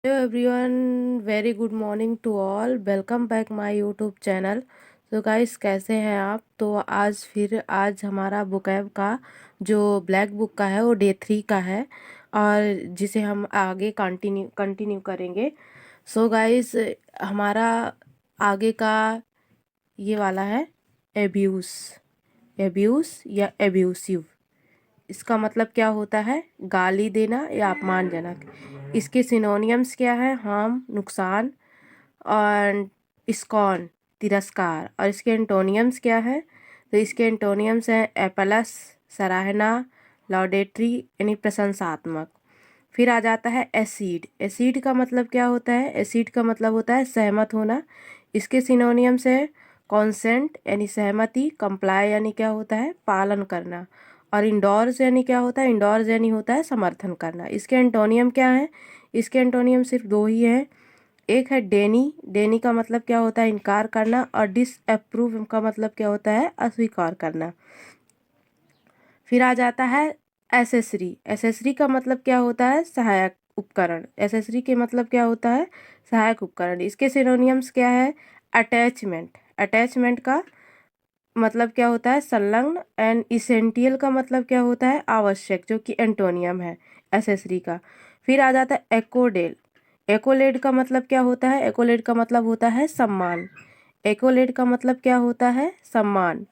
Hello everyone, very good morning to all. Welcome back my YouTube channel. तो guys, कैसे हैं आप? तो आज हमारा बुकैब का जो ब्लैक बुक का है वो डे 3 का है, और जिसे हम आगे कंटिन्यू करेंगे। सो गाइस, हमारा आगे का ये वाला है एब्यूज़। एब्यूज़ या एब्यूसिव, इसका मतलब क्या होता है? गाली देना या अपमानजनक। इसके सिनोनियम्स क्या है? हार्म, नुकसान, और स्कॉन, तिरस्कार। और इसके एंटोनियम्स क्या है? तो इसके एंटोनियम्स हैं एपलस, सराहना, लॉडेटरी यानी प्रशंसात्मक। फिर आ जाता है एसिड। एसिड का मतलब क्या होता है? एसिड का मतलब होता है सहमत होना। इसके सिनोनियम्स है कॉन्सेंट यानी सहमति, कंप्लाई यानी क्या होता है? पालन करना, और इंडोर्स यानी क्या होता है? इंडोर्स यानी होता है समर्थन करना। इसके एंटोनियम क्या है? इसके एंटोनियम सिर्फ दो ही हैं। एक है डेनी। डेनी का मतलब क्या होता है? इनकार करना। और डिसअप्रूव का मतलब क्या होता है? अस्वीकार करना। फिर आ जाता है एसेसरी। एसेसरी का मतलब क्या होता है? सहायक उपकरण। एसेसरी के मतलब क्या होता है? सहायक उपकरण। इसके सिनोनियम्स क्या है? अटैचमेंट। अटैचमेंट का मतलब क्या होता है? संलग्न। एंड इसेंटियल का मतलब क्या होता है? आवश्यक, जो कि एंटोनियम है एसेसरी का। फिर आ जाता है एकोडेल। एकोलेड का मतलब क्या होता है? एकोलेड का मतलब होता है सम्मान। एकोलेड का मतलब क्या होता है? सम्मान।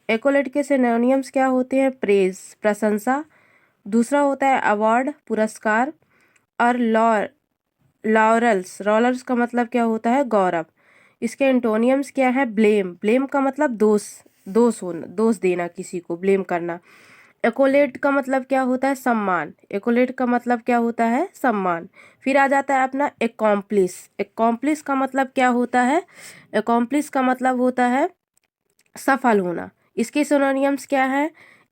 एकोलेड के सिनोनियम्स क्या होते हैं? प्रेज, प्रशंसा। दूसरा होता है अवार्ड, पुरस्कार। और लॉरल्स। लॉरल्स का मतलब क्या होता है? गौरव। इसके एंटोनियम्स क्या है? ब्लेम। ब्लेम का मतलब दोष देना, किसी को ब्लेम करना। एकोलेट का मतलब क्या होता है? सम्मान। एकोलेट का मतलब क्या होता है? सम्मान। फिर आ जाता है अपना एकॉम्प्लिस। एकॉम्प्लिस का मतलब क्या होता है? एकॉम्प्लिस का मतलब होता है सफल होना। इसके सिनोनियम्स क्या है?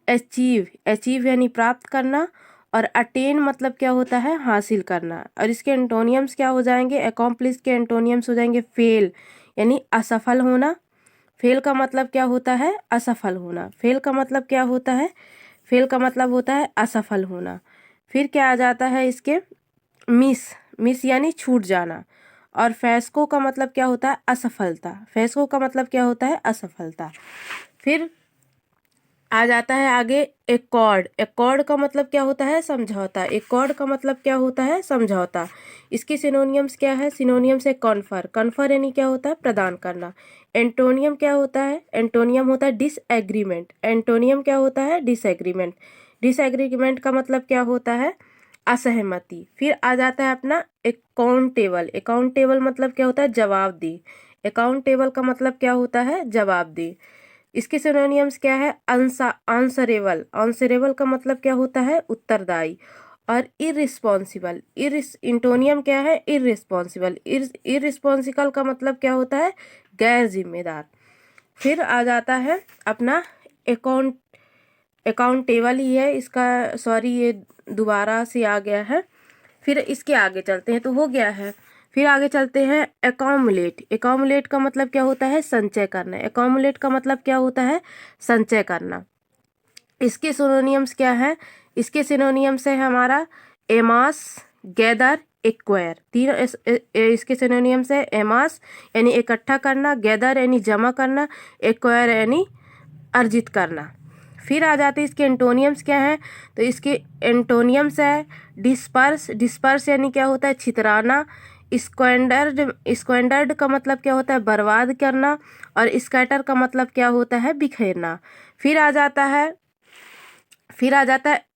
अचीव। अचीव यानी प्राप्त करना। और अटेन मतलब क्या होता है? हासिल करना। और इसके एंटोनियम्स क्या हो जाएंगे? अकॉम्प्लिश के एंटोनियम्स हो जाएंगे फेल यानी असफल होना। फेल का मतलब क्या होता है? असफल होना। फेल का मतलब क्या होता है? फेल का मतलब होता है असफल होना। फिर क्या आ जाता है इसके? मिस। मिस यानी छूट जाना। और फैस्को का मतलब क्या होता है? असफलता। फैस्को का मतलब क्या होता है? असफलता। फिर आ जाता है आगे एकॉर्ड। एकॉर्ड का मतलब क्या होता है? समझौता। एकॉर्ड का मतलब क्या होता है? समझौता। इसके सिनोनियम्स क्या है? सिनोनियम्स है कॉन्फर। कॉन्फर यानी क्या होता है? प्रदान करना। एंटोनियम क्या होता है? एंटोनियम होता है डिसएग्रीमेंट। एंटोनियम क्या होता है? डिसएग्रीमेंट। डिसएग्रीमेंट का मतलब क्या होता है? असहमति। फिर आ जाता है अपना अकाउंटेबल। अकाउंटेबल मतलब क्या होता है? जवाबदेह। अकाउंटेबल का मतलब क्या होता है? जवाबदेह। इसके सिनोनियम्स क्या है? आंसरेबल। आंसरेबल का मतलब क्या होता है? उत्तरदायी। और इररिस्पॉन्सिबल। इंटोनियम क्या है? इररिस्पॉन्सिबल। इररिस्पॉन्सिबल का मतलब क्या होता है? गैर जिम्मेदार। फिर आ जाता है अपना अकाउंट अकाउंटेबल ही है इसका, सॉरी ये दोबारा से आ गया है। फिर इसके आगे चलते हैं तो हो गया है। फिर आगे चलते हैं एकामुलेट। एकामुलेट का मतलब क्या होता है? संचय करना। एकामुलेट का मतलब क्या होता है? संचय करना। इसके सिनोनियम्स क्या है? इसके सिनोनियम्स है हमारा एमास, गैदर, एक्वायर। तीन इसके सिनोनियम्स है एमास यानी इकट्ठा करना, गैदर यानी जमा करना, एक्वायर यानी अर्जित करना। फिर आ जाते हैं इसके एंटोनियम्स क्या है? तो इसके एंटोनियम्स है डिस्पर्स। डिस्पर्स यानी क्या होता है? छितराना। स्क्वेंडर्ड। स्क्वेंडर्ड का मतलब क्या होता है? बर्बाद करना। और स्कैटर का मतलब क्या होता है? बिखेरना। फिर आ जाता है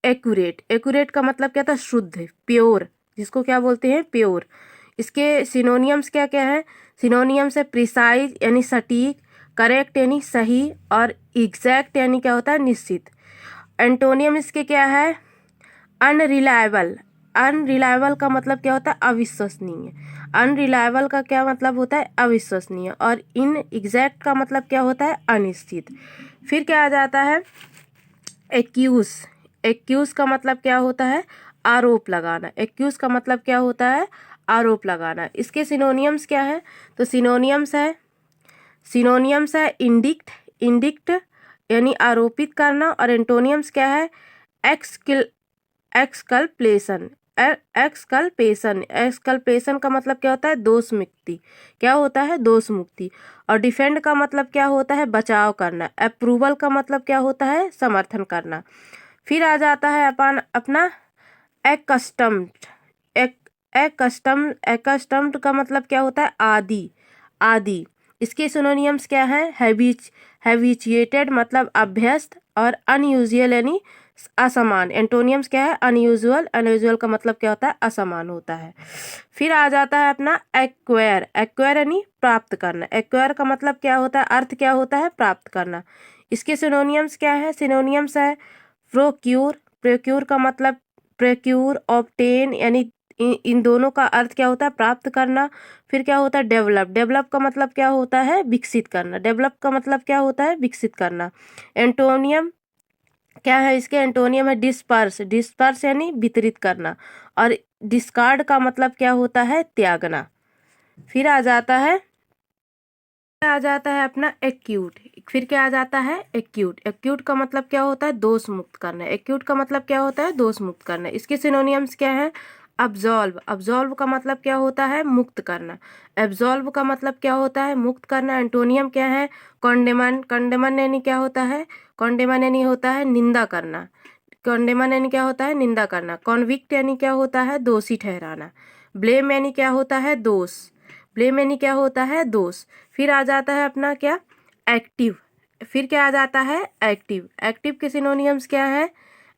एक्यूरेट। एक्यूरेट का मतलब क्या था? शुद्ध, प्योर, जिसको क्या बोलते हैं? प्योर। इसके सिनोनियम्स क्या क्या है? सिनोनियम्स है प्रिसाइज यानी सटीक, करेक्ट यानी सही, और एग्जैक्ट यानी क्या होता है? निश्चित। एंटोनियम इसके क्या है? अनरिलायबल। अनरिलायबल का मतलब क्या होता है? अविश्वसनीय। अनरिलायबल का क्या मतलब होता है? अविश्वसनीय। और इन एग्जैक्ट का मतलब क्या होता है? अनिश्चित। फिर क्या आ जाता है? एक्यूज। एक्यूज का मतलब क्या होता है? आरोप लगाना। एक्यूज का मतलब क्या होता है? आरोप लगाना। इसके सिनोनियम्स क्या है? तो सिनोनियम्स है इंडिक्ट। इंडिक्ट यानी आरोपित करना। और एंटोनियम्स क्या है? एक्सकिल एक्सकल्पेशन। एक्सकल्पेशन, एक्सकल्पेशन का मतलब क्या होता है? दोष मुक्ति। क्या होता है? दोष मुक्ति। और डिफेंड का मतलब क्या होता है? बचाव करना। अप्रूवल का मतलब क्या होता है? समर्थन करना। फिर आ जाता है अपना एक्कस्टम्ड। एक्कस्टम्ड का मतलब क्या होता है? आदि, आदि। इसके सिनोनियम्स क्या है? हैबिचुएटेड मतलब अभ्यस्त, और अनयूजुअल यानी असमान। एंटोनियम्स क्या है? अनयूजुअल, अनयूजुअल का मतलब क्या होता है? असमान होता है। फिर आ जाता है अपना एक्वायर। एक्वायर यानी प्राप्त करना। एक्वायर का मतलब क्या होता है? अर्थ क्या होता है? प्राप्त करना। इसके सिनोनियम्स क्या है? सिनोनियम्स है प्रोक्यूर। प्रोक्यूर का मतलब प्रोक्यूर, ऑब्टेन, यानी इन दोनों का अर्थ क्या होता है? प्राप्त करना। फिर क्या होता है? डेवलप। डेवलप का मतलब क्या होता है? विकसित करना। डेवलप का मतलब क्या होता है? विकसित करना। एंटोनियम क्या है? इसके एंटोनियम है डिस्पर्स। डिस्पर्स यानी वितरित करना। और डिस्कार्ड का मतलब क्या होता है? त्यागना। फिर आ जाता है अपना एक्यूट। फिर क्या आ जाता है? एक्यूट। एक्यूट का मतलब क्या होता है? दोष मुक्त करना। एक्यूट का मतलब क्या होता है? दोष मुक्त करना। इसके सिनोनियम्स क्या है? अब्जॉल्व। अब्जॉल्व का मतलब क्या होता है? मुक्त करना। एब्जॉल्व का मतलब क्या होता है? मुक्त करना। एंटोनियम क्या है? कॉन्डेमन। कॉन्डेमन यानी क्या होता है? कॉन्डेमन यानी होता है निंदा करना। कॉन्डेमन यानी क्या होता है? निंदा करना। कॉन्विक्ट यानी क्या होता है? दोषी ठहराना। ब्लेम यानी क्या होता है? दोष। ब्लेम यानी क्या होता है? दोष। फिर आ जाता है अपना क्या? एक्टिव। फिर क्या आ जाता है? एक्टिव। एक्टिव के सिनोनियम्स क्या है?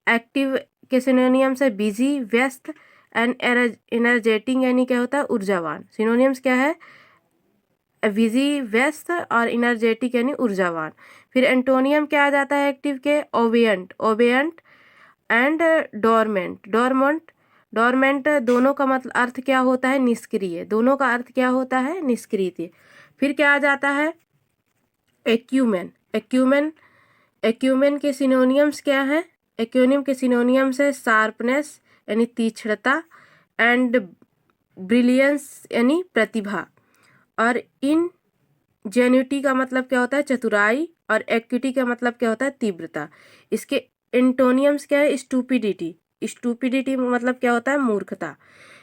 एक्टिव के सिनोनियम्स है बिजी, व्यस्त, एंड एनर्जेटिक यानी क्या होता है? ऊर्जावान। सिनोनियम्स क्या है? बिजी, व्यस्त, और एनर्जेटिक यानी ऊर्जावान। फिर एंटोनियम क्या आ जाता है एक्टिव के? ओबियंट। ओबियंट एंड डोरमेंट। डोरमेंट, डोरमेंट दोनों का मतलब अर्थ क्या होता है? निष्क्रिय। दोनों का अर्थ क्या होता है? निष्क्रिय। फिर क्या आ जाता है? एक्यूमेन। एक्यूमेन, एक्यूमेन के सिनोनियम्स क्या है? एक्यूनियम के सिनोनियम्स है शार्पनेस यानी तीक्ष्णता, एंड ब्रिलियंस यानी प्रतिभा, और इन जेन्युटी का मतलब क्या होता है? चतुराई, और एक्विटी का मतलब क्या होता है? तीव्रता। इसके एंटोनियम्स क्या है? स्टूपिडिटी। स्टूपिडिटी मतलब क्या होता है? मूर्खता।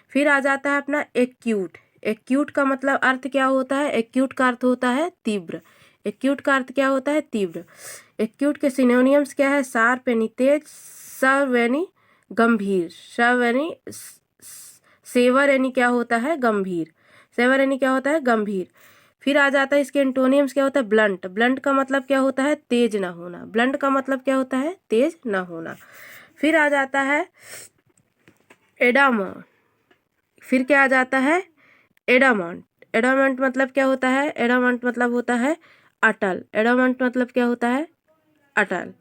फिर आ जाता है अपना एक्यूट। एक्यूट का मतलब अर्थ क्या होता है? एक्यूट का अर्थ होता है तीव्र। एक्यूट का अर्थ क्या होता है? तीव्र। एक्यूट के सिनोनियम्स क्या है? शार्प यानी तेज, सर्व यानी गंभीर, सर्व यानी सेवर यानी क्या होता है? गंभीर। सेवर यानी क्या होता है? गंभीर। फिर आ जाता है इसके एंटोनियम्स क्या होता है? ब्लंट। ब्लंट का मतलब क्या होता है? तेज ना होना। ब्लंट का मतलब क्या होता है? तेज ना होना। फिर आ जाता है एडामॉन्ट। फिर क्या आ जाता है? एडामॉन्ट। एडामॉन्ट मतलब क्या होता है? एडामॉन्ट मतलब होता है अटल। एडामॉन्ट मतलब क्या होता है? अटल।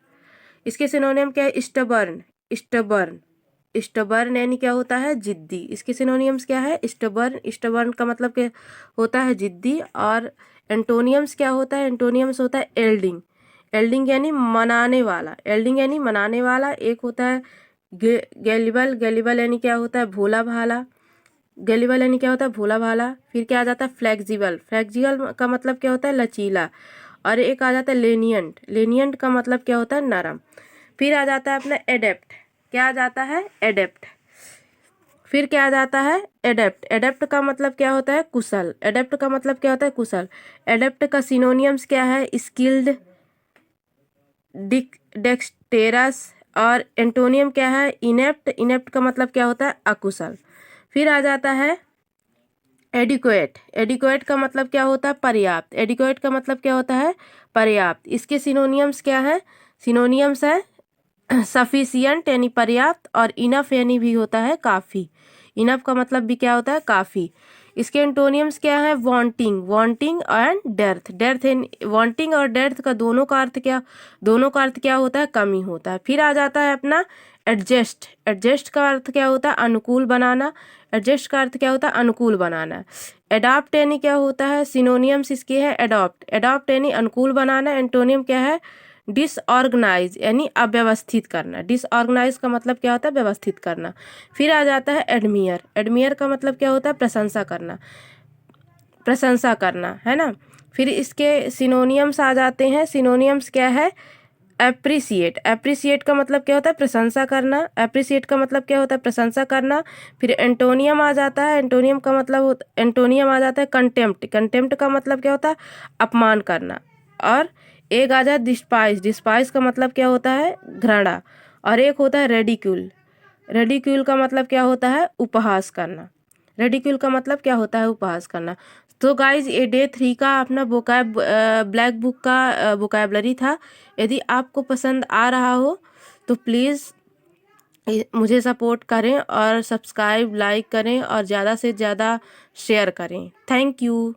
इसके सिनोनियम क्या है? स्टबर्न। स्टबर्न, स्टबर्न यानी क्या होता है? जिद्दी। इसके सिनोनियम्स क्या है? स्टबर्न। स्टबर्न का मतलब क्या होता है? जिद्दी। और एंटोनियम्स क्या होता है? एंटोनियम्स होता है एल्डिंग। एल्डिंग यानी मनाने वाला। एल्डिंग यानी मनाने वाला। एक होता है गैलिबल। गैलिबल यानी क्या होता है? भोला भाला। गैलिबल यानी क्या होता है? भोला भाला। फिर क्या आ जाता है? फ्लेक्सिबल। फ्लेक्सिबल का मतलब क्या होता है? लचीला। और एक आ जाता है लेनियंट। लेनियंट का मतलब क्या होता है? नरम। फिर आ जाता है अपना एडेप्ट। क्या आ जाता है? एडेप्ट। फिर क्या आ जाता है? एडेप्ट। एडेप्ट का मतलब क्या होता है? कुशल। एडेप्ट का मतलब क्या होता है? कुशल। एडेप्ट का सिनोनियम्स क्या है? स्किल्ड, डेक्सटेरस, और एंटोनियम क्या है? इनेप्ट। इनेप्ट का मतलब क्या होता है? अकुशल। फिर आ जाता है एडिक्वेट। एडिक्वेट का मतलब क्या होता है? पर्याप्त। एडिक्वेट का मतलब क्या होता है? पर्याप्त। इसके सिनोनियम्स क्या है? सिनोनियम्स है सफिशियंट यानी पर्याप्त, और इनफ यानी भी होता है काफ़ी। इनफ का मतलब भी क्या होता है? काफ़ी। इसके एंटोनियम्स क्या है? Wanting. Wanting and dearth. Dearth, wanting और डेर्थ का दोनों का अर्थ क्या? दोनों का अर्थ क्या होता है? कमी होता है। फिर आ जाता है अपना एडजस्ट। एडजस्ट का अर्थ क्या होता है? अनुकूल बनाना। एडजस्ट का अर्थ क्या होता है? अनुकूल बनाना। एडाप्ट यानी क्या होता है? सिनोनियम्स इसके है एडॉप्ट। एडॉप्ट यानी अनुकूल बनाना। एंटोनियम क्या है? डिसऑर्गेनाइज यानी अव्यवस्थित करना। डिसऑर्गेनाइज का मतलब क्या होता है? व्यवस्थित करना। फिर आ जाता है एडमियर। एडमियर का मतलब क्या होता है? प्रशंसा करना। प्रशंसा करना, है ना। फिर इसके सिनोनियम्स आ जाते हैं। सिनोनियम्स क्या है? एप्रिसिएट, एप्रिसिएट का मतलब क्या होता है? प्रशंसा करना। एप्रिसिएट का मतलब क्या होता है? प्रशंसा करना। फिर एंटोनियम आ जाता है, एंटोनियम का मतलब एंटोनियम आ जाता है कंटेम्प्ट। कंटेम्प्ट का मतलब क्या होता है? अपमान करना। और एक आ जाए डिस्पाइज, डिस्पाइज का मतलब क्या होता है? घृणा। और एक होता है रेडिक्यूल, रेडिक्यूल का मतलब क्या होता है? उपहास करना। रेडिक्यूल का मतलब क्या होता है? उपहास करना। तो गाइज ये डे 3 का अपना ब्लैक बुक का वोकैबलरी था। यदि आपको पसंद आ रहा हो तो प्लीज़ मुझे सपोर्ट करें और सब्सक्राइब लाइक करें और ज़्यादा से ज़्यादा शेयर करें। Thank you.